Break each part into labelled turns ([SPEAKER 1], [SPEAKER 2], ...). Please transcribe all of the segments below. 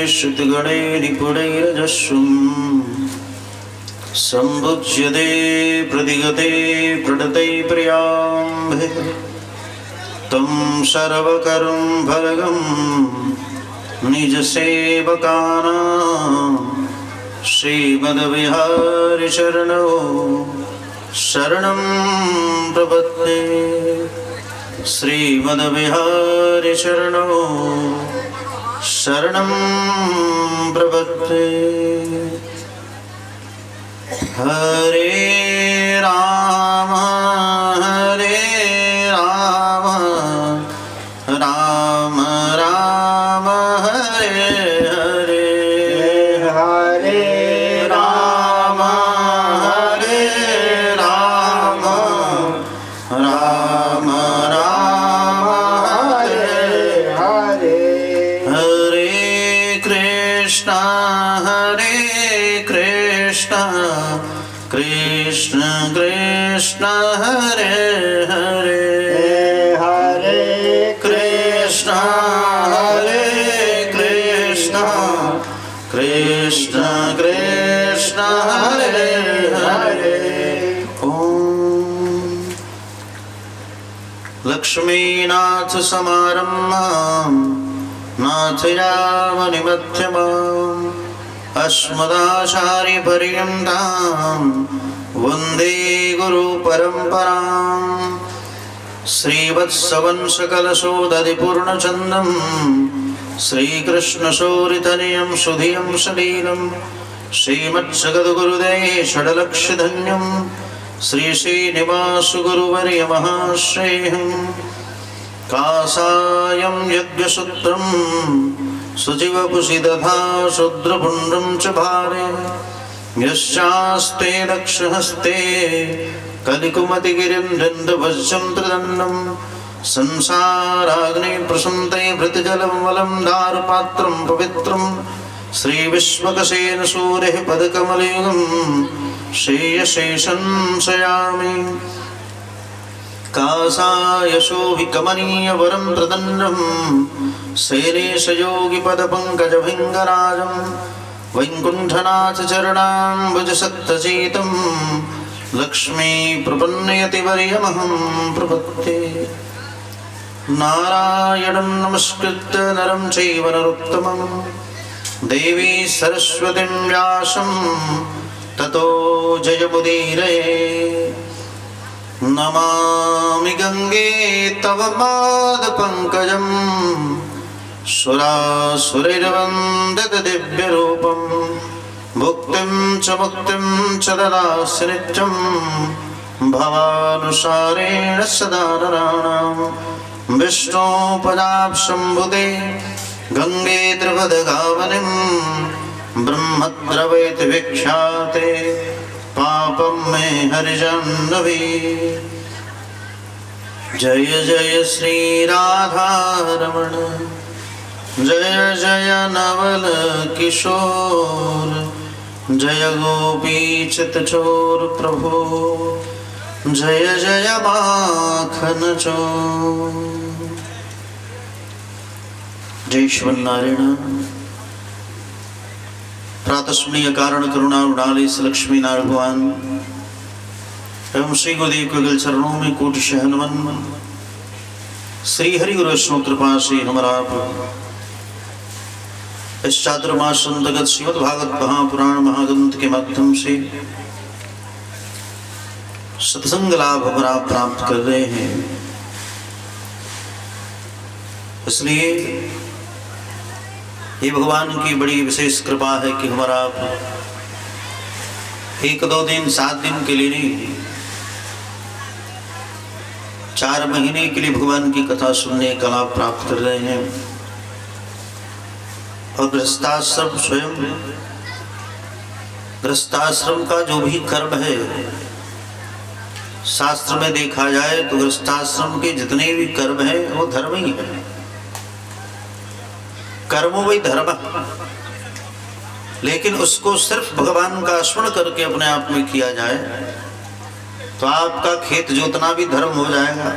[SPEAKER 1] श्रुतिगणे निपुणैरजस्वं सम्भुज्यते प्रतिगते प्रणतै प्रियाम्भिः तं सर्वकरुं भर्गं निजसेवकानां श्रीमद्विहारिचरणौ शरणं प्रपद्ये। श्रीमद्विहारिचरणौ शरणं प्रपद्ये। हरे राम राम राम हरे हरे, हरे राम राम राम हरे हरे। हरे कृष्णा कृष्ण कृष्ण हरे हरे, हरे कृष्ण कृष्ण कृष्ण हरे हरे। ओम लक्ष्मीनाथ समारम्भां नाथयामनिमध्यमाम् अस्मदाचार्यपर्यन्तां वन्दे गुरुपरम्पराम्। श्रीवत्सवंशकलशोदधिपूर्णचन्दं श्रीकृष्णशौरितनयं सुधियं सलीलं श्रीमत्सगद्गुरुदेशडलक्षधन्यं श्रीश्रीनिवासगुरुवर्यमहाश्रेयः। कासायं यज्ञसूत्रं सुजीवपुषि दधा शूद्रपुण्ड्रं च भारे, यश्चास्ते दक्षहस्ते कलिकुमतिगिरिं दण्डवज्रं त्रिदण्डं संसाराग्नि प्रसन्ते भृतजलं वलं दारपात्रं पवित्रं श्रीविश्वकसेन सूरिः पदकमलयुगं श्रेयसे संशयामि। कासाय शोभिकमनीयवरं प्रदण्डं शैलेशयोगिपदपङ्कजभृङ्गराजं वैकुण्ठनाथचरणाम्बुजसत्तचेतं लक्ष्मीप्रपन्नयतिवर्यमहं प्रपद्ये। नारायणं नमस्कृत्य नरं चैव नरोत्तमं देवी सरस्वतीं व्यासं ततो जयमुदीरये। नमामि गंगे तव पादपङ्कजं सुरासुरैर्वन्दित दिव्यरूपं भुक्तिं च मुक्तिं च ददासि नित्यं भवानुसारेण सदा नराणां। विष्णोपदाब्जम्बुदे गंगे त्रिपदगामिनीं ब्रह्मद्रवैति विख्याते पापं मे हरिजन्नवी। जय जय श्री राधारमण, जय जय नवल किशोर, जय गोपी चितचोर प्रभु, जय जय माखन चोर। जय श्रीमन्नारायण। प्रातस्मरणीय कारण करुणावडाले लक्ष्मी नारायण भगवान एवं श्री गुरुदेव के चरणों में कोटिशः नमन। श्री हरि गुरु वैष्णव कृपा से हमारा इस चातुर्मास अंतर्गत श्रीमद् भागवत महापुराण महाग्रंथ के माध्यम से सत्संग लाभ हमारा प्राप्त कर रहे हैं। इसलिए ये भगवान की बड़ी विशेष कृपा है कि हमारा एक दो दिन 7 दिन के लिए नहीं, 4 महीने के लिए भगवान की कथा सुनने का लाभ प्राप्त कर रहे हैं। और गृहस्थाश्रम स्वयं, गृहस्थाश्रम का जो भी कर्म है, शास्त्र में देखा जाए तो गृहस्थाश्रम के जितने भी कर्म है वो धर्म ही है। कर्म वही धर्म, लेकिन उसको सिर्फ भगवान का स्मरण करके अपने आप में किया जाए तो आपका खेत जोतना भी धर्म हो जाएगा,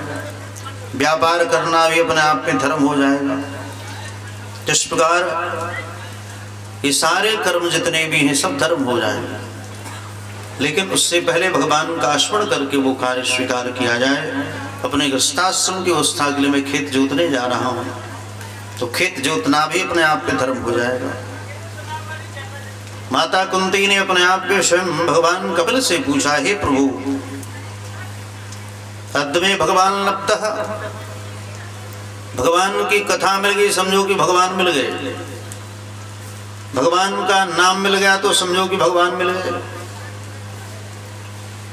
[SPEAKER 1] व्यापार करना भी अपने आप में धर्म हो जाएगा। जिस प्रकार ये सारे कर्म जितने भी हैं सब धर्म हो जाए, लेकिन उससे पहले भगवान का स्मरण करके वो कार्य स्वीकार किया जाए। अपने गृहस्थाश्रम की अवस्था के लिए मैं खेत जोतने जा रहा हूँ, तो खेत जोतना भी अपने आप पे धर्म हो जाएगा। माता कुंती ने अपने आप पे स्वयं भगवान कपिल से पूछा, हे प्रभु अद्य में भगवान लब्धः, भगवान की कथा मिल गई समझो कि भगवान मिल गए, भगवान का नाम मिल गया तो समझो कि भगवान मिल गए।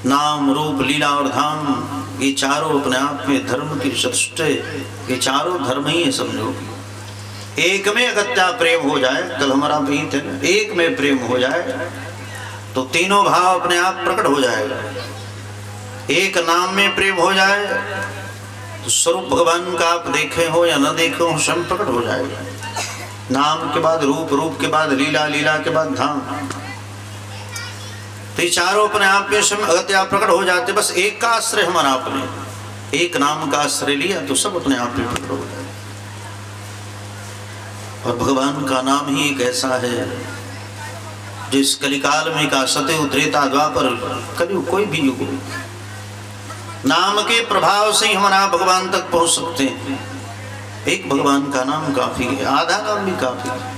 [SPEAKER 1] नाम रूप लीला और धाम ये चारों अपने आप में धर्म की चतुष्टय, ये चारों धर्म ही है समझो। एक में अगत्या प्रेम हो जाए, कल हमारा गीत है, एक में प्रेम हो जाए तो तीनों भाव अपने आप प्रकट हो जाएगा। एक नाम में प्रेम हो जाए तो स्वरूप भगवान का आप देखे हो या न देखे हो स्वयं प्रकट हो जाएगा। नाम के बाद रूप, रूप के बाद लीला, लीला के बाद धाम, तो ये चारों अपने आप में स्वयं अगत्या प्रकट हो जाते। बस एक का आश्रय हमारा अपने, एक नाम का आश्रय लिया तो सब अपने आप में प्रकट हो जाए। और भगवान का नाम ही एक ऐसा है जो इस कलिकाल में का सतयुग त्रेता द्वापर कलयुग कोई भी युग, नाम के प्रभाव से ही हमारा भगवान तक पहुंच सकते हैं। एक भगवान का नाम काफी है, आधा नाम भी काफी है।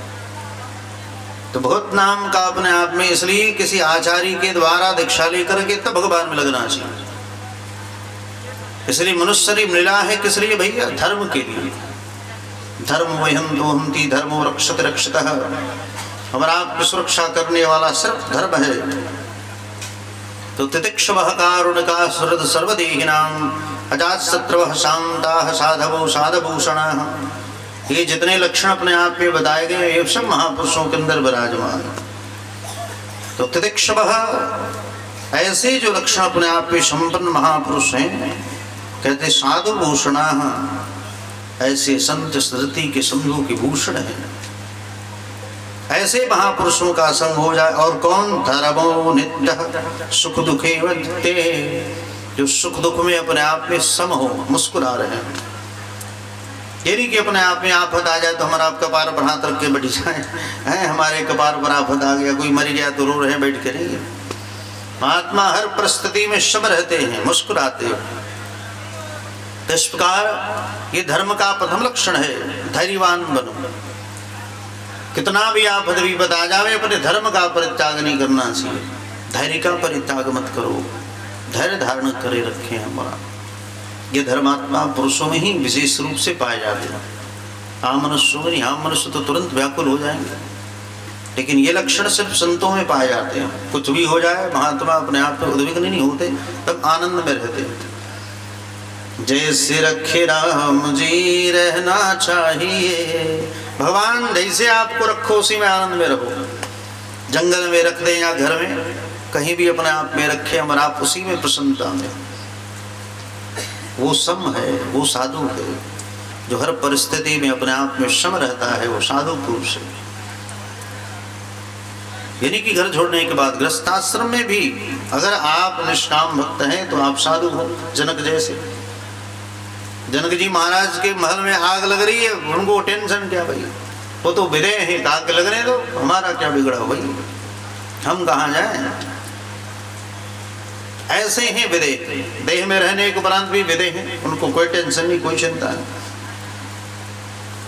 [SPEAKER 1] तो बहुत नाम का अपने आप में, इसलिए किसी आचार्य के द्वारा दीक्षा लेकर के तब भगवान में लगना चाहिए। इसलिए मनुष्य शरीर मिला है किस लिए भैया? धर्म के लिए। धर्म वहम दोहंती धर्मो रक्षत रक्षतः, हमारा आपकी सुरक्षा करने वाला सिर्फ धर्म है। तो तितिक्षवः कारुणिका सुहृद सर्वदेहिनां अजात शत्रवः शांताः साधवो साधभूषणाः, ये जितने लक्षण अपने आप में बताए गए ये सब महापुरुषों के अंदर विराजमान। तो तितिक्षवः ऐसे जो लक्षण अपने आप में संपन्न महापुरुष हैं, कहते साधुभूषणाः, ऐसे संत स्मृति के समझो के भूषण है। ऐसे महापुरुषों का संग हो जाए। और कौन? धर्मो नित्यः सुख दुखे वर्तते, जो सुख दुख में अपने आप में सम हो, मुस्कुरा रहे हैं। यदि कि अपने आप में आफत आ जाए तो हमारा कपार पर हाथ रख के बैठ जाए, हैं हमारे कपार पर आफत आ गया, कोई मर गया तो रो रहे बैठ के नहीं। महात्मा हर परिस्थिति में सम रहते हैं, मुस्कुराते हैं। इस प्रकार ये धर्म का प्रथम लक्षण है, धैर्यवान बनो। कितना भी आफत विपद आ जावे, अपने धर्म का परित्याग नहीं करना चाहिए। धैर्य का परित्याग मत करो, धैर्य धारण करे रखे हमारा। ये धर्मात्मा पुरुषों में ही विशेष रूप से पाए जाते हैं। आम मनुष्यों में नहीं, आम मनुष्य तो तुरंत व्याकुल हो जाएंगे, लेकिन ये लक्षण सिर्फ संतों में पाए जाते हैं। कुछ भी हो जाए महात्मा अपने आप में उद्विग्न नहीं होते, तब आनंद में रहते हैं। जैसे रखे राम जी रहना चाहिए, भगवान जैसे आपको रखो उसी में आनंद में रहो। जंगल में रख दें या घर में, कहीं भी अपने आप में रखे हमारा, आप उसी में प्रसन्नता में। वो सम है, वो साधु है, जो हर परिस्थिति में अपने आप में सम रहता है, वो साधु पुरुष है। यानी कि घर छोड़ने के बाद गृहस्थाश्रम में भी अगर आप निष्काम भक्त हैं तो आप साधु हो। जनक जैसे, जनक जी महाराज के महल में आग लग रही है, उनको टेंशन क्या भाई, वो तो विदेह हैं, आग लगने दो, हमारा क्या बिगड़ा भाई, हम कहाँ जाएं। ऐसे हैं विदेह, देह में रहने के उपरांत भी विदेह हैं, उनको कोई टेंशन नहीं, कोई चिंता नहीं।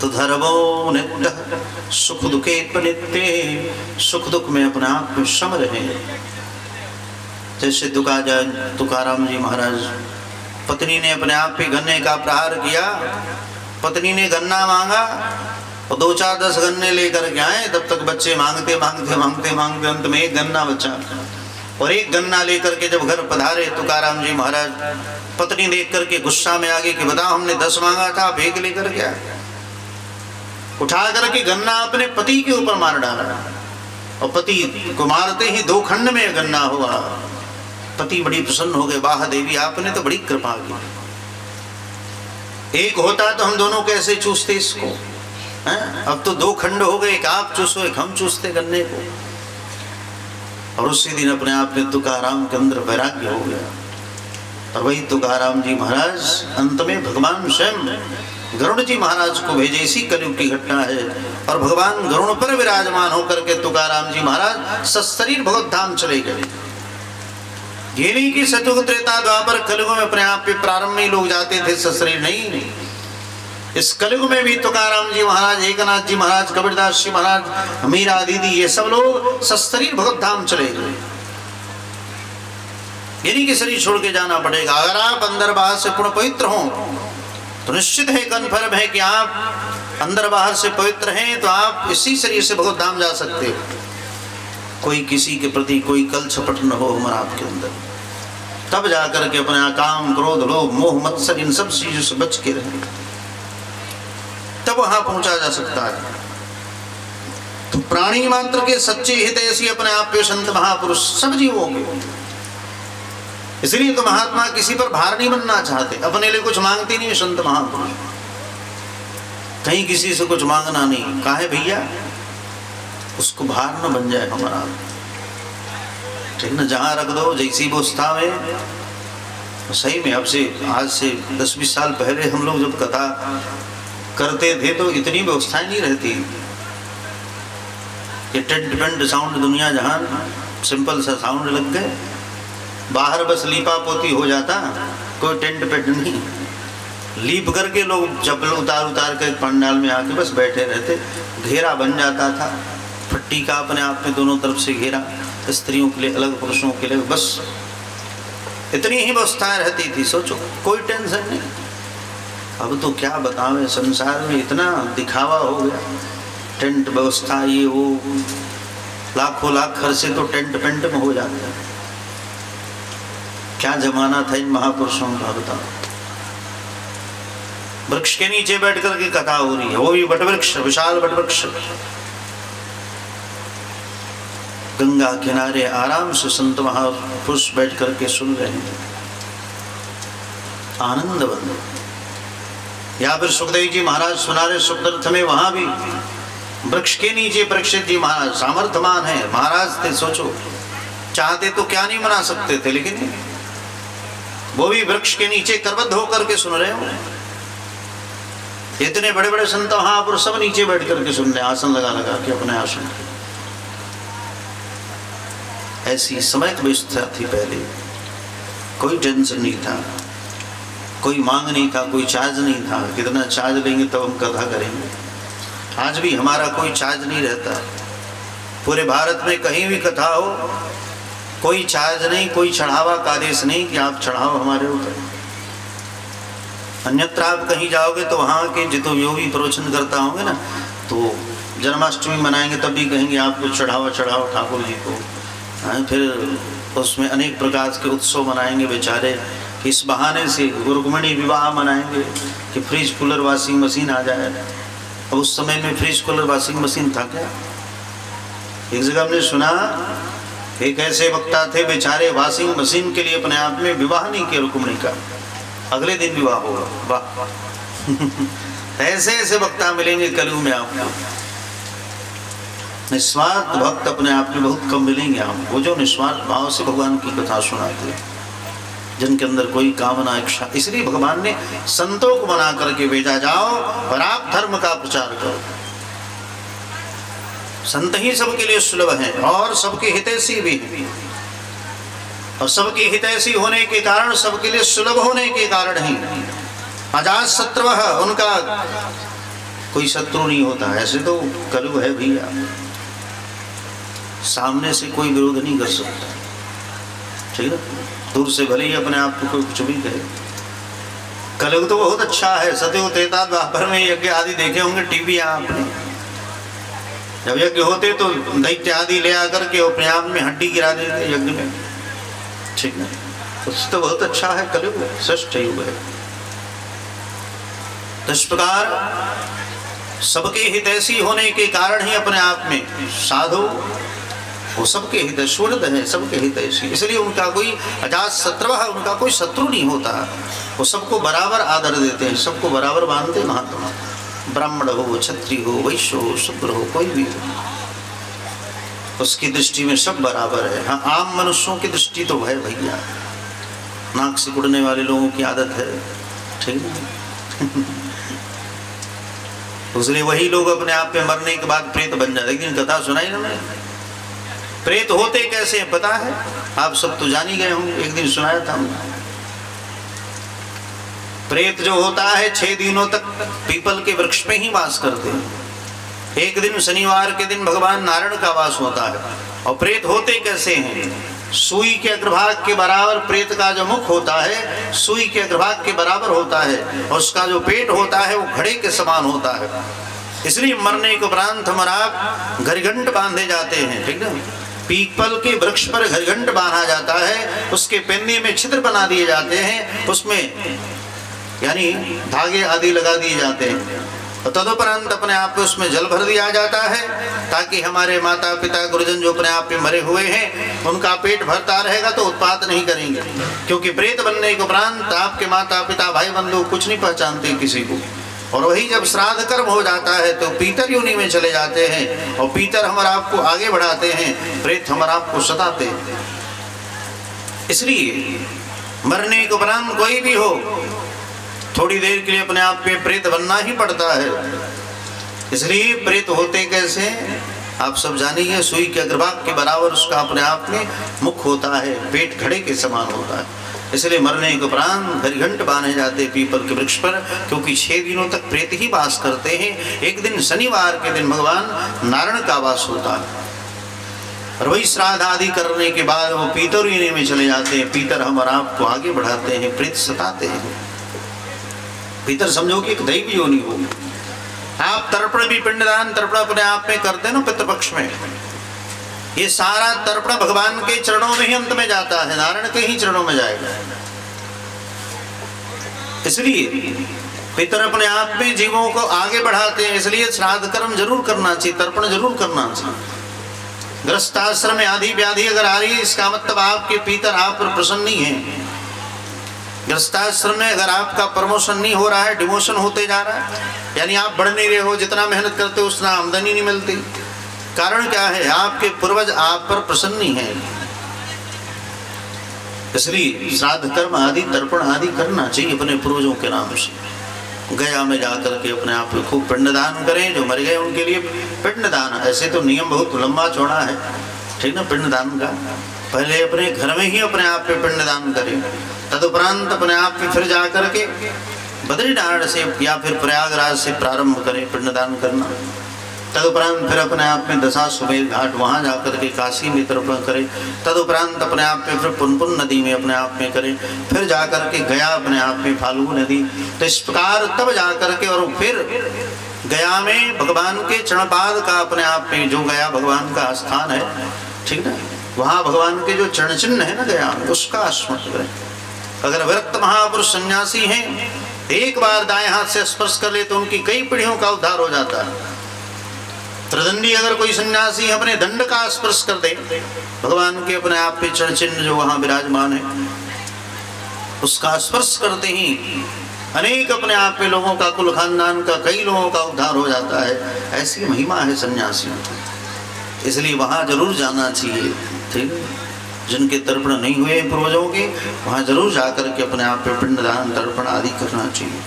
[SPEAKER 1] तो धर्मो नित्य सुख दुखे नित्य, सुख दुख में अपने आप में सम रहे। जैसे तुकाराम जी महाराज, पत्नी ने अपने आप पे गन्ने का प्रहार किया, पत्नी ने गन्ना मांगा और 2-4-10 गन्ने लेकर के आए, तब तक बच्चे मांगते मांगते मांगते मांगते अंत में एक गन्ना बचा। और एक गन्ना लेकर के जब घर पधारे तुकाराम जी महाराज, पत्नी देख करके गुस्सा में आ गई कि बताओ हमने 10 मांगा था, आप एक लेकर के उठा करके गन्ना अपने पति के ऊपर मार डाला, और पति को मारते ही 2 खंड में गन्ना हुआ। पति बड़ी प्रसन्न हो गए, वाह देवी आपने तो बड़ी कृपा की, एक होता तो हम दोनों कैसे चूसते इसको, हैं? अब तो 2 खंड हो गए, एक आप चूसो एक हम चूसते गन्ने को। और उसी दिन अपने आप में तुकाराम के अंदर वैराग्य हो गया। और वही तुकाराम जी महाराज अंत में भगवान स्वयं गरुड़ जी महाराज को भेजे। इसी कलयुग की घटना है। और भगवान गरुड़ पर विराजमान होकर के तुकाराम जी महाराज ससरीर भगवत धाम चले गए। ये नहीं कि सतयुग त्रेता द्वापर कलयुग में अपने आप पे प्रारंभ में लोग जाते थे ससरीर, नहीं। इस कलयुग में भी तुकाराम जी महाराज, एकनाथ जी महाराज, कबीरदास जी महाराज, मीरा दीदी, ये सब लोग सशरीर भगवत धाम चले गए। यानी कि शरीर छोड़ के जाना पड़ेगा। अगर आप अंदर बाहर से पूर्ण पवित्र हो तो निश्चित है, कन्फर्म है कि आप अंदर बाहर से पवित्र हैं तो आप इसी शरीर से भगवत धाम जा सकते हो। कोई किसी के प्रति कोई कल छपट न हो हमारा आपके अंदर, तब जाकर के अपना काम, क्रोध, लोभ, मोह, मत्सर, इन सब चीजों से बच के रहें, तब वहां पहुंचा जा सकता है। तो प्राणी मात्र के सच्चे हितैषी अपने आप पे संत महापुरुष सब जीवों के। इसलिए तो महात्मा किसी पर भार नहीं बनना चाहते, अपने लिए कुछ मांगते नहीं संत महापुरुष, कहीं किसी से कुछ मांगना नहीं। काहे भैया, उसको भार न बन जाए हमारा, ठीक ना। जहां रख दो जैसी व्यवस्था में, सही में। अब से आज से 10-20 साल पहले हम लोग जब कथा करते थे तो इतनी व्यवस्थाएं नहीं रहती। ये टेंट पेंट साउंड दुनिया जहान, सिंपल सा साउंड लग गए, बाहर बस लीपा पोती हो जाता, कोई टेंट पेंट नहीं। लीप करके लोग चप्पल उतार उतार के पंडाल में आके बस बैठे रहते। घेरा बन जाता था फट्टी का, अपने आप में दोनों तरफ से घेरा, स्त्रियों के लिए अलग, पुरुषों के लिए, बस इतनी ही व्यवस्थाएं रहती थी। सोचो, कोई टेंशन नहीं। अब तो क्या बतावें, संसार में इतना दिखावा हो गया, टेंट व्यवस्था, ये वो, लाखों लाख खर्चे तो टेंट पेंट में हो जाते हैं। क्या जमाना था इन महापुरुषों का, बताओ। वृक्ष के नीचे बैठ करके कथा हो रही है, वो भी वटवृक्ष, विशाल वटवृक्ष, गंगा किनारे आराम से संत महापुरुष बैठ करके सुन रहे हैं, आनंद बंद। या फिर सुखदेव जी महाराज सुना रहे सुखदर्थ में, वहां भी वृक्ष के नीचे परीक्षित जी महाराज सामर्थ्यमान है, महाराज थे। सोचो, चाहते तो क्या नहीं मना सकते थे, लेकिन वो भी वृक्ष के नीचे करबद्ध होकर के सुन रहे हो। इतने बड़े बड़े संत महापुरुष सब नीचे बैठ करके सुन रहे, आसन लगा लगा के अपने आसन। ऐसी समय की व्यवस्था थी पहले, कोई टेंशन नहीं था, कोई मांग नहीं था, कोई चार्ज नहीं था। कितना चार्ज लेंगे तब हम कथा करेंगे। आज भी हमारा कोई चार्ज नहीं रहता। पूरे भारत में कहीं भी कथा हो, कोई चार्ज नहीं, कोई चढ़ावा का आदेश नहीं कि आप चढ़ाओ हमारे ऊपर। अन्यत्र आप कहीं जाओगे तो वहाँ के जितो योगी प्रवचन करता होंगे ना, तो जन्माष्टमी मनाएंगे तब भी कहेंगे आपको चढ़ावा चढ़ाओ ठाकुर जी को। फिर उसमें अनेक प्रकार के उत्सव मनाएंगे बेचारे, इस बहाने से रुक्मिणी विवाह मनाएंगे कि फ्रिज कूलर वॉशिंग मशीन आ जाए। अब उस समय में फ्रिज कूलर वॉशिंग मशीन था क्या? एक जगह हमने सुना, एक ऐसे वक्ता थे बेचारे, वॉशिंग मशीन के लिए अपने आप में विवाह नहीं किया रुक्मिणी का, अगले दिन विवाह होगा। वाह ऐसे ऐसे वक्ता मिलेंगे कलयुग में आपको। निस्वार्थ भक्त अपने आप में बहुत कम मिलेंगे आपको, वो जो निस्वार्थ भाव से भगवान की कथा सुनाते हैं, जिनके अंदर कोई कामना इच्छा। इसलिए भगवान ने संतों को बना करके भेजा, जाओ और आप धर्म का प्रचार करो। संत ही सबके लिए सुलभ हैं और सबके हितैषी भी हैं, और सबके हितैषी होने के कारण, सबके लिए सुलभ होने के कारण ही अजात शत्रु, उनका कोई शत्रु नहीं होता। ऐसे तो कलयुग है भैया, सामने से कोई विरोध नहीं कर सकता, ठीक है, दूर से भले ही अपने आप को कोई कुछ भी कहे। कलयुग तो बहुत अच्छा है। सतयुग त्रेता द्वापर में यज्ञ आदि देखे होंगे टीवी आपने, जब यज्ञ होते तो दैत्य आदि ले आकर के अपने आप में हड्डी गिरा देते यज्ञ में, ठीक है। तो बहुत अच्छा है कलयुग, श्रेष्ठ युग है। तो इस प्रकार सबके हितैषी होने के कारण ही अपने आप में साधु वो सबके हित सूरद है, सबके हितैषी। इसलिए उनका कोई अजात शत्रु है, उनका कोई शत्रु नहीं होता। वो सबको बराबर आदर देते हैं, सबको बराबर मानते महात्मा। ब्राह्मण हो, क्षत्रिय हो, वैश्य हो, शूद्र हो, कोई भी हो, उसकी दृष्टि में सब बराबर है। हाँ, आम मनुष्यों की दृष्टि तो है भैया, नाक से उड़ने वाले लोगों की आदत है, ठीक है। इसलिए वही लोग अपने आप में मरने के बाद प्रेत बन जाते। लेकिन कथा सुनाई ना मैंने, प्रेत होते कैसे हैं पता है? आप सब तो जान ही गए होंगे, एक दिन सुनाया था हमने। प्रेत जो होता है 6 दिनों तक पीपल के वृक्ष में ही वास करते हैं। एक दिन शनिवार के दिन भगवान नारायण का वास होता है। और प्रेत होते कैसे हैं? सुई के अग्रभाग के बराबर प्रेत का जो मुख होता है सुई के अग्रभाग के बराबर होता है, और उसका जो पेट होता है वो घड़े के समान होता है। इसलिए मरने के उपरांत हमारा घरघंट बांधे जाते हैं, ठीक ना। पीपल के वृक्ष पर घरघंट बांधा जाता है, उसके पेन्ने में छिद्र बना दिए जाते हैं, उसमें यानी धागे आदि लगा दिए जाते हैं। और तदुपरांत अपने आप में उसमें जल भर दिया जाता है, ताकि हमारे माता पिता गुरुजन जो अपने आप में मरे हुए हैं उनका पेट भरता रहेगा तो उत्पात नहीं करेंगे। क्योंकि प्रेत बनने के उपरांत आपके माता पिता भाई बंधु कुछ नहीं पहचानते किसी को। और वही जब श्राद्ध कर्म हो जाता है तो पीतर योनि में चले जाते हैं, और पीतर हमारा आपको आगे बढ़ाते हैं, प्रेत हमारा आपको सताते हैं। इसलिए मरने के उपरांत कोई भी हो थोड़ी देर के लिए अपने आप में प्रेत बनना ही पड़ता है। इसलिए प्रेत होते कैसे आप सब जानिए, सुई के अग्रभाग के बराबर उसका अपने आप में मुख होता है, पेट घड़े के समान होता है। इसलिए मरने के उपरांत घरघंट बांधे जाते पीपल के वृक्ष पर, क्योंकि 6 दिनों तक प्रेत ही वास करते हैं। एक दिन शनिवार के दिन भगवान नारायण का वास होता है, और वही श्राद्ध आदि करने के बाद वो पीतर योनि में चले जाते हैं। पीतर हमारा आपको आगे बढ़ाते हैं, प्रेत सताते हैं। पीतर समझो कि एक दैवी योनि हो। आप तर्पण भी पिंडदान तर्पण अपने आप में करते हैं ना पितृपक्ष में, ये सारा तर्पण भगवान के चरणों में ही अंत में जाता है, नारायण के ही चरणों में जाएगा। इसलिए पितर अपने आप में जीवों को आगे बढ़ाते हैं। इसलिए श्राद्ध कर्म जरूर करना चाहिए, तर्पण जरूर करना चाहिए। गृहस्थाश्रम में आदि व्याधि अगर आ रही है इसका मतलब आपके पितर आप पर प्रसन्न नहीं है। गृहस्थाश्रम में अगर आपका प्रमोशन नहीं हो रहा है, डिमोशन होते जा रहा है, यानी आप बढ़ नहीं रहे हो, जितना मेहनत करते हो उतना आमदनी नहीं मिलती, कारण क्या है? आपके पूर्वज आप पर प्रसन्न नहीं है। इसलिए श्राद्ध कर्म आदि तर्पण आदि करना चाहिए अपने पूर्वजों के नाम से। गया में जाकर के अपने आप को खूब पिंडदान करें, जो मर गए उनके लिए पिंडदान। ऐसे तो नियम बहुत लंबा चौड़ा है, ठीक ना, पिंडदान का। पहले अपने घर में ही अपने आप पे पिंडदान करें, तदुपरांत अपने आप में फिर जा करके बद्रीनारायण से या फिर प्रयागराज से प्रारंभ करें पिंडदान करना। तदुपरांत फिर अपने आप में दशाश्वमेध घाट वहाँ जा करके काशी में तर्पण करें। तदुपरांत अपने आप में फिर पुनपुन नदी में अपने आप में करें, फिर जा करके गया अपने आप में फाल्गु नदी। तो इस प्रकार तब जा करके और फिर गया में भगवान के चरणपाद का अपने आप में, जो गया भगवान का स्थान है, ठीक ना, वहाँ भगवान के जो चरण चिन्ह है ना गया में, उसका स्मरण करें। अगर विरक्त महापुरुष सन्यासी हैं, एक बार दाएं हाथ से स्पर्श कर ले तो उनकी कई पीढ़ियों का उद्धार हो जाता है। त्रिदंडी अगर कोई सन्यासी अपने दंड का स्पर्श कर दे, भगवान के अपने आप पे चरण चिन्ह जो वहाँ विराजमान है उसका स्पर्श करते ही अनेक अपने आप पे लोगों का, कुल खानदान का, कई लोगों का उद्धार हो जाता है। ऐसी महिमा है सन्यासियों की, इसलिए वहाँ जरूर जाना चाहिए। ठीक, जिनके तर्पण नहीं हुए पूर्वजों के, वहाँ जरूर जाकर के अपने आप पे पिंडदान तर्पण आदि करना चाहिए।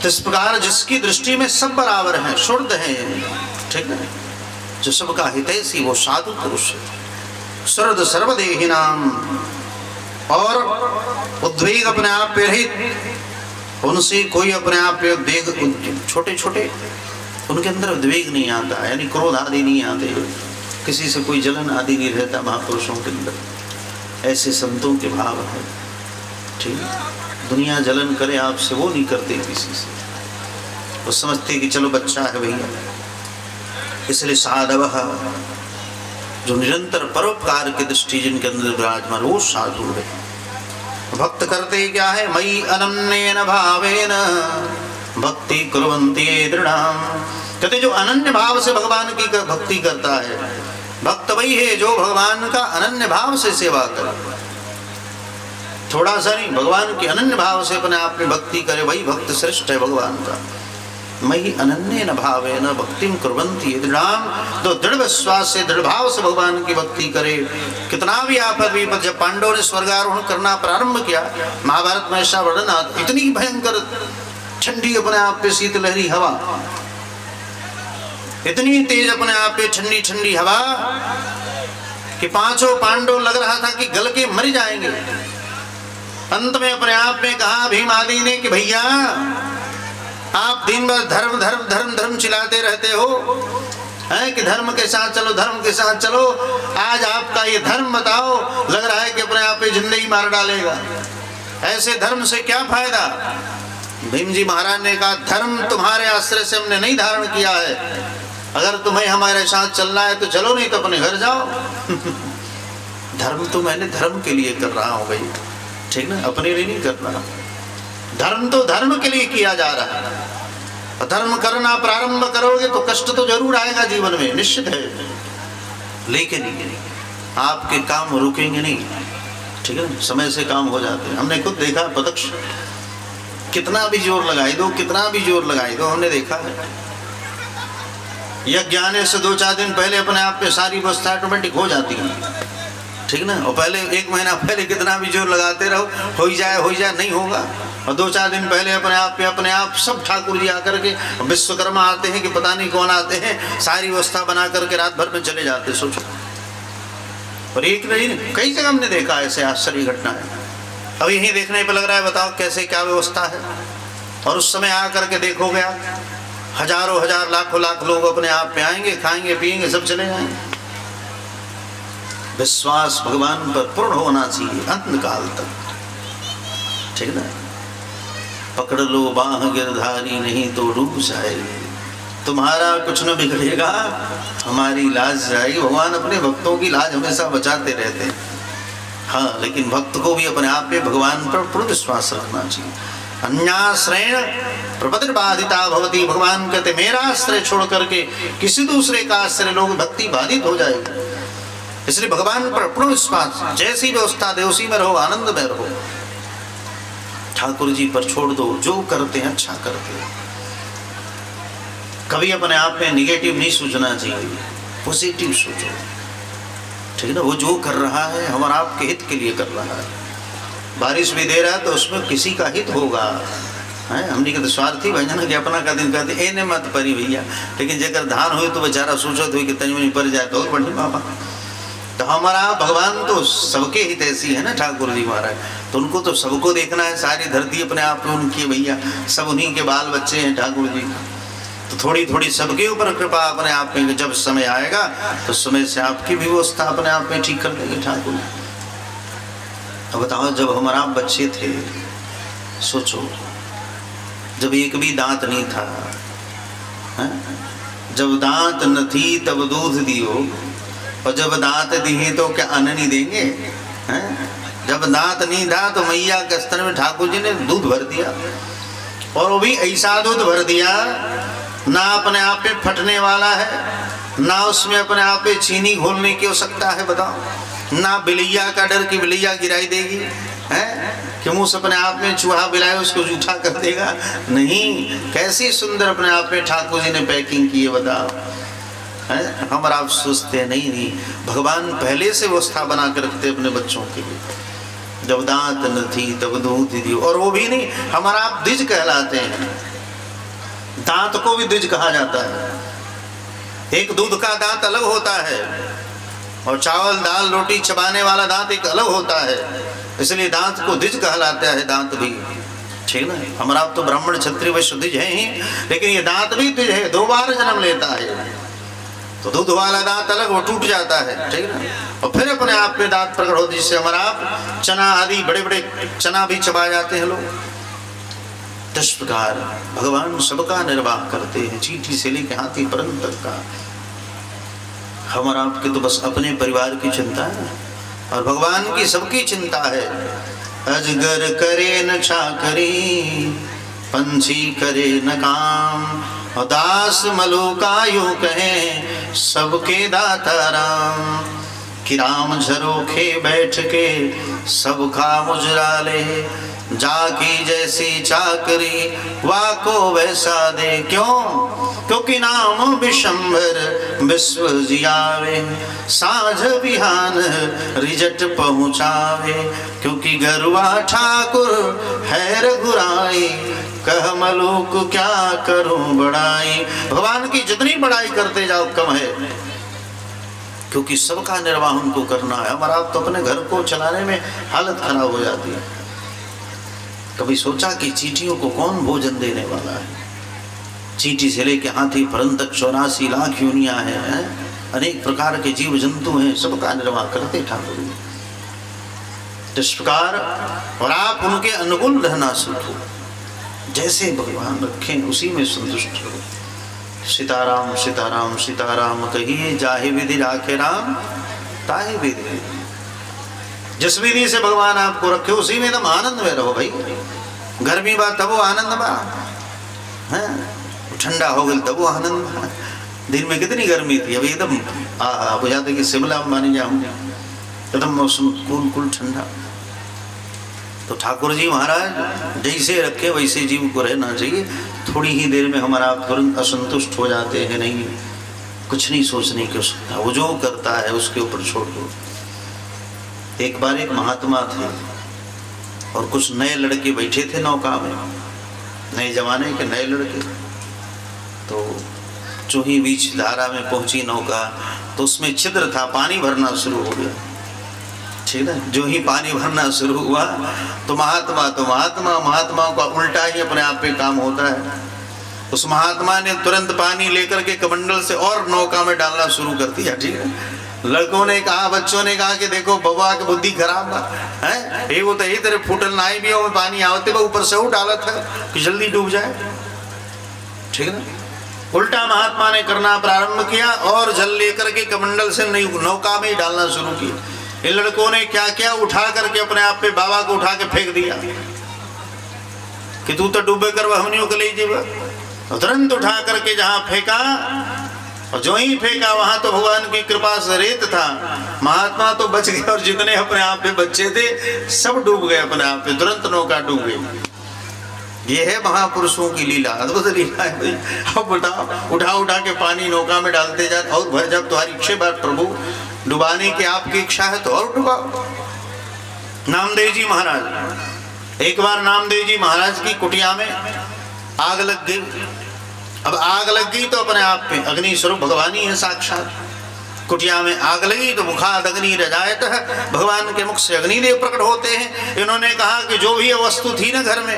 [SPEAKER 1] तो इस प्रकार जिसकी दृष्टि में सब बराबर हैं, शुद्ध हैं, ठीक है, जो सबका हितैषी वो साधु पुरुष है। सर्द सर्वदेही नाम, और उद्वेग अपने आप पे रहित, उनसे कोई अपने आप पे उद्वेग, छोटे छोटे उनके अंदर उद्वेग नहीं आता, यानी क्रोध आदि नहीं आते, किसी से कोई जलन आदि नहीं रहता महापुरुषों के अंदर। ऐसे संतों के भाव है। ठीक, दुनिया जलन करे आपसे, वो नहीं करते किसी से, वो समझते कि चलो बच्चा है भैया। इसलिए साधव जो निरंतर परोपकार की दृष्टि जिनके अंदर विराजमान, वो साधु है। भक्त करते क्या है? मयि अनन्येन भावेन भक्ति कुर्वन्ति दृढ़ाम। कहते जो अनन्य भाव से भगवान की भक्ति करता है, भक्त वही है जो भगवान का अनन्य भाव से सेवा करे। थोड़ा सा नहीं, भगवान की अनन्य भाव से अपने आप में भक्ति करे, वही भक्त श्रेष्ठ है भगवान का। मयि अनन्येन भावेन भक्तिम कुर्वन्ति दृढ़ाम, तो दृढ़ विश्वास से, दृढ़ भाव से भगवान की भक्ति करे। कितना भी आपद विपद, जब पांडवों ने स्वर्गारोहण करना प्रारंभ किया, महाभारत में ऐसा वर्णन, इतनी भयंकर ठंडी अपने आप पे शीतलहरी हवा, इतनी तेज अपने आप पे ठंडी ठंडी हवा कि पांचों पांडव लग रहा था कि गल के मर जाएंगे। अंत में अपने आप में कहा भीम आदि ने कि भैया आप दिन भर धर्म धर्म धर्म धर्म चिल्लाते रहते हो, है कि धर्म के साथ चलो, धर्म के साथ चलो। आज आपका ये धर्म बताओ, लग रहा है कि अपने आप पे जिंदगी मार डालेगा। ऐसे धर्म से क्या फायदा? भीम जी महाराज ने कहा धर्म तुम्हारे आश्रय से हमने नहीं धारण किया है, अगर तुम्हें हमारे साथ चलना है तो चलो, नहीं तो अपने घर जाओ। धर्म तो मैंने धर्म के लिए कर रहा हूं भाई, ठीक ना, अपने लिए नहीं कर रहा। धर्म तो धर्म के लिए किया जा रहा है। धर्म करना प्रारंभ करोगे तो कष्ट तो जरूर आएगा जीवन में, निश्चित है, लेकिन आपके काम रुकेंगे नहीं, ठीक है, समय से काम हो जाते हैं। हमने खुद देखा, प्रत्यक्ष, कितना भी जोर लगाई दो, कितना भी जोर लगाई दो, हमने देखा है। यज्ञ आने से 2-4 दिन पहले अपने आप पे सारी व्यवस्था ऑटोमेटिक हो जाती है, ठीक ना। और पहले 1 महीना पहले कितना भी जोर लगाते रहो, हो जाए नहीं होगा। और 2-4 दिन पहले अपने आप सब ठाकुर जी आकर के, विश्वकर्मा आते हैं कि पता नहीं कौन आते हैं, सारी व्यवस्था बना करके रात भर में चले जाते। सोचो, और एक नहीं, कई जगह हमने देखा ऐसे आश्चर्य घटना है। अब यही देखने पर लग रहा है, बताओ कैसे क्या व्यवस्था है। और उस समय आकर के देखोगे आप, हजारों हजार लाखों लाख लोग अपने आप में आएंगे, खाएंगे पिएंगे, सब चले जाएंगे। विश्वास भगवान पर पूर्ण होना चाहिए अंत काल तक, ठीक ना। पकड़ लो बाह गिरधारी, नहीं तो डूब जाएगी। तुम्हारा कुछ न बिगड़ेगा, हमारी लाज जाएगी। भगवान अपने भक्तों की लाज हमेशा बचाते रहते हैं। हाँ, लेकिन भक्त को भी अपने आप पे भगवान पर पूर्ण विश्वास रखना चाहिए। अन्याश्रयण प्रपतिर्बाधिता भवती, भगवान कहते मेरा आश्रय छोड़ करके किसी दूसरे का आश्रय लोग भक्ति बाधित हो जाएगी। इसलिए भगवान पर पूर्ण विश्वास, जैसी व्यवस्था दे उसी में रहो, आनंद में रहो। ठाकुर जी पर छोड़ दो, जो करते हैं अच्छा करते हैं। कभी अपने आप में निगेटिव नहीं सोचना चाहिए, पॉजिटिव सोचो, ठीक है ना। वो जो कर रहा है हमारा आपके हित के लिए कर रहा है। बारिश भी दे रहा है तो उसमें किसी का हित होगा, है। हमने कहते स्वार्थी भजन के अपना का दिन कहते ए ने मत परी भैया, लेकिन जेकर धान हुई तो बेचारा सोचत हुई कि तनी पर जाए तो बढ़ी बाबा। तो हमारा भगवान तो सबके हित ऐसी है ना, ठाकुर जी महाराज, तो उनको तो सबको देखना है। सारी धरती अपने आप में उनकी भैया, सब उन्हीं के बाल बच्चे हैं ठाकुर जी। तो थोड़ी थोड़ी सबके ऊपर कृपा अपने आप में, जब समय आएगा तो समय से आपकी भी व्यवस्था अपने आप में ठीक कर देंगे ठाकुर। अब बताओ, जब हमारा बच्चे थे, सोचो, जब एक भी दांत नहीं था, है? जब दांत न थी तब दूध दियो, और जब दांत दिए तो क्या अन्न नहीं देंगे, हैं? जब दांत नहीं था तो मैया के स्तन में ठाकुर जी ने दूध भर दिया, और वो भी ऐसा दूध भर दिया, ना अपने आप पे फटने वाला है, ना उसमें अपने आप पे चीनी घोलने की आवश्यकता है। बताओ, ना बिलैया का डर कि बिलैया गिराई देगी, है कि मुँह से अपने आप में चूहा बिलाए उसको जूठा कर देगा, नहीं। कैसी सुंदर अपने आप में ठाकुर जी ने पैकिंग की है, बताओ, है। हम आप सोचते नहीं, भगवान पहले से व्यवस्था बना कर रखते अपने बच्चों के लिए। जब दांत न थी तब दूध दियो, और वो भी नहीं, हमारा आप द्विज कहलाते हैं। दांत को भी द्विज कहा जाता है। एक दूध का दांत अलग होता है, और चावल दाल रोटी चबाने वाला दांत एक अलग होता है, इसलिए दांत को द्विज कहलाता है। दांत भी, ठीक ना। हमारा तो ब्राह्मण क्षत्रिय वैश्य द्विज है ही, लेकिन ये दांत भी द्विज है, 2 बार जन्म लेता है। तो दूध वाला दांत अलग, वो टूट जाता है, ठीक है ना। और फिर अपने आप में दांत प्रकट होती है, जिससे हमारा आप चना आदि बड़े बड़े चना भी चबा जाते हैं लोग। इस प्रकार भगवान सबका निर्वाह करते हैं, चींटी से लेकर हाथी पर्यंत तक का। हमारा आपके तो बस अपने परिवार की चिंता है, और भगवान की सबकी चिंता है। अजगर करे न चाकरी, पंछी करे न काम, और दास मलुकायु कहे सबके दाता राम। कि राम झरोखे बैठ के सब काम उजराले, जाकी जैसी चाकरी वाको वैसा दे। क्यों? क्योंकि नाम विशंभर विश्व जियावे, साझ बिहान रिजट पहुँचावे। क्योंकि गरुआ ठाकुर है रघुराई, कह मलूक क्या करूं बड़ाई। भगवान की जितनी बड़ाई करते जाओ कम है, क्योंकि सबका निर्वाह उनको करना है। हमारा तो अपने घर को चलाने में हालत खराब हो जाती है। कभी सोचा कि चींटियों को कौन भोजन देने वाला है? चींटी से लेके हाथी पर्यंत 84 लाख योनियां हैं, अनेक प्रकार के जीव जंतु हैं, सबका निर्वाह करते ठाकुर इस प्रकार। और आप उनके अनुकूल रहना सीखो, जैसे भगवान रखें उसी में संतुष्ट रहो। सीताराम सीताराम सीताराम कहिए, जाहे विधि राखे राम ताहे विधि। जिस विधि से भगवान आपको रखे उसी में तुम आनंद में रहो भाई। गर्मी बा तब वो आनंद बा, ठंडा हो गई तब वो आनंद बा। दिन में कितनी गर्मी थी, अभी एकदम बुझाते कि शिमला मानी जाऊंगे, एकदम मौसम कूल कूल ठंडा। तो ठाकुर जी महाराज जैसे रखे वैसे जीव को रहना चाहिए। थोड़ी ही देर में हमारा तुरंत असंतुष्ट हो जाते हैं, नहीं कुछ नहीं सोचने की आवश्यकता, वो जो करता है उसके ऊपर छोड़ दो। एक बार एक महात्मा थे और कुछ नए लड़के बैठे थे नौका में, नए जमाने के नए लड़के। तो जो ही बीच धारा में पहुंची नौका तो उसमें छिद्र था, पानी भरना शुरू हो गया। ठीक है, जो ही पानी भरना शुरू हुआ तो महात्मा का उल्टा ही अपने आप पे काम होता है। उस महात्मा ने तुरंत पानी लेकर के कमंडल से और नौका में डालना शुरू कर दिया। ठीक है, लड़कों ने कहा, बच्चों ने कहा कि देखो बबुआ की बुद्धि खराब है, ये वो तो यही तरह फूटल नाई भी हो पानी आवते ऊपर से वो डाला था कि जल्दी डूब जाए। ठीक है, उल्टा महात्मा ने करना प्रारंभ किया और जल लेकर के कमंडल से नौका में ही डालना शुरू किया। इन लड़कों ने क्या किया, उठा करके अपने आप पे बाबा को उठा के फेंक दिया कि तू तो डूबे कर हमनियों को ले जीव। तुरंत उठा करके जहां फेंका, और जो ही फेंका वहां तो भगवान की कृपा से रेत था। महात्मा तो बच गए और जितने अपने आप पे बच्चे थे सब डूब गए अपने आप पे, तुरंत नौका डूब गई। ये है महापुरुषों की लीला, अद्भुत लीला है भाई। अब उठा उठा के पानी नौका में डालते जा, और भर जब तुम्हारी इच्छा बात प्रभु डुबाने की आपकी इच्छा है तो और डुबाओ। नामदेव जी महाराज, एक बार नामदेव जी महाराज की कुटिया में आग लग गई। अब आग लग गई तो अपने आप पे अग्नि स्वरूप भगवान ही है साक्षात। कुटिया में आग लगी तो मुखाद अग्नि रजायत है, भगवान के मुख से अग्निदेव प्रकट होते हैं। इन्होंने कहा कि जो भी वस्तु थी ना घर में,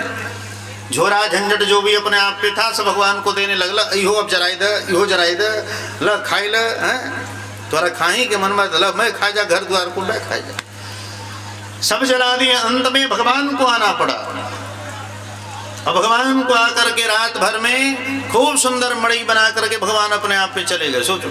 [SPEAKER 1] झोरा झंझट जो भी अपने आप पे था सब भगवान को देने लगला। इहो अब जराई दे, इहो जराई दे, ल खाई ल, तोरा खाही के मन में ल मैं खा जा, घर द्वार को मैं खा जा, सब जला दिए। अंत में भगवान को आना पड़ा। अब भगवान को आकर के रात भर में खूब सुंदर मड़ई बना करके भगवान अपने आप पे चले गए। सोचो,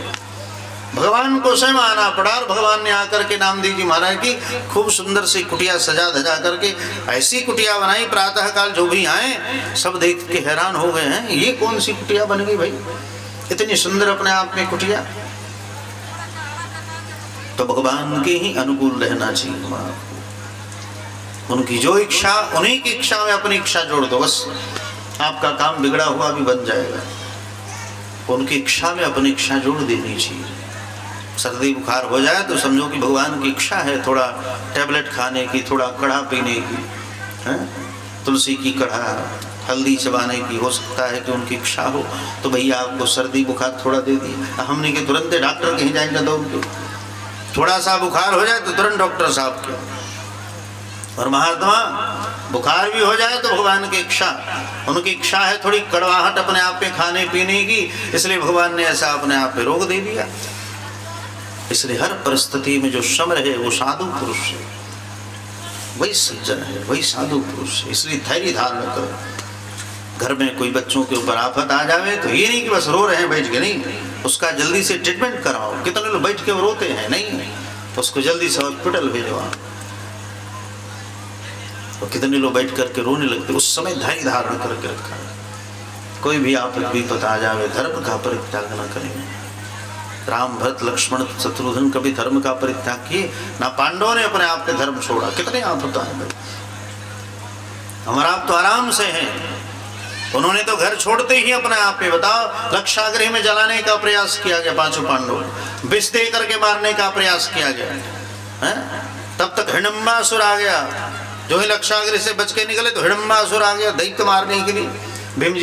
[SPEAKER 1] भगवान को स्वयं आना पड़ा और भगवान ने आकर के नामदेव जी महाराज की खूब सुंदर सी कुटिया सजा धजा करके ऐसी कुटिया बनाई। प्रातः काल जो भी आए सब देख के हैरान हो गए हैं, ये कौन सी कुटिया बन गई भाई, इतनी सुंदर अपने आप में कुटिया। तो भगवान के ही अनुकूल रहना चाहिए। उनकी जो इच्छा, उन्हीं की इच्छा में अपनी इच्छा जोड़ दो, बस आपका काम बिगड़ा हुआ भी बन जाएगा। उनकी इच्छा में अपनी इच्छा जोड़ देनी चाहिए। सर्दी बुखार हो जाए तो समझो कि भगवान की इच्छा है थोड़ा टैबलेट खाने की, थोड़ा कढ़ा पीने की, तुलसी की कढ़ा, हल्दी चबाने की, हो सकता है कि उनकी इच्छा हो तो भैया आपको सर्दी बुखार थोड़ा दे दिए। हमने के तुरंत डॉक्टर कहीं जाएंगे दौड़ के, थोड़ा सा बुखार हो जाए तो तुरंत डॉक्टर साहब के। और महात्मा बुखार भी हो जाए तो भगवान की इच्छा, उनकी इच्छा है थोड़ी कड़वाहट अपने आप पे खाने पीने की, इसलिए भगवान ने ऐसा अपने आप पे रोक दे दिया। इसलिए हर परिस्थिति में जो सम रहे वो साधु पुरुष है, वही सज्जन है, वही साधु पुरुष है। इसलिए धैर्य धारण करो। घर में कोई बच्चों के ऊपर आफत आ जावे तो ये नहीं कि बस रो रहे हैं बैठ के, नहीं, उसका जल्दी से ट्रीटमेंट कराओ। कितने लोग बैठ के रोते हैं, नहीं, उसको जल्दी से हॉस्पिटल भेजवाओ। और कितने लोग बैठ करके रोने लगते, उस समय धैर्य धारण करके रखा। कोई भी आफत विपत आ जावे धर्म का परित्याग न करें। राम भरत लक्ष्मण शत्रुघ्न कभी धर्म का परित्याग किए ना, पांडवों ने अपने आप पे धर्म छोड़ा। कितने आफत आए भाई, हमारा आप तो आराम से हैं, उन्होंने तो घर छोड़ते ही अपने आप पे, बताओ, लक्षागृह में जलाने का प्रयास किया गया, पांचों पांडव विष दे करके मारने का प्रयास किया गया है। तब तक हिडम्बासुर आ गया, जो ही लक्षागृह से बच के निकले तो हिडम्बासुर आ गया दैत्य मारने के लिए। भीम जी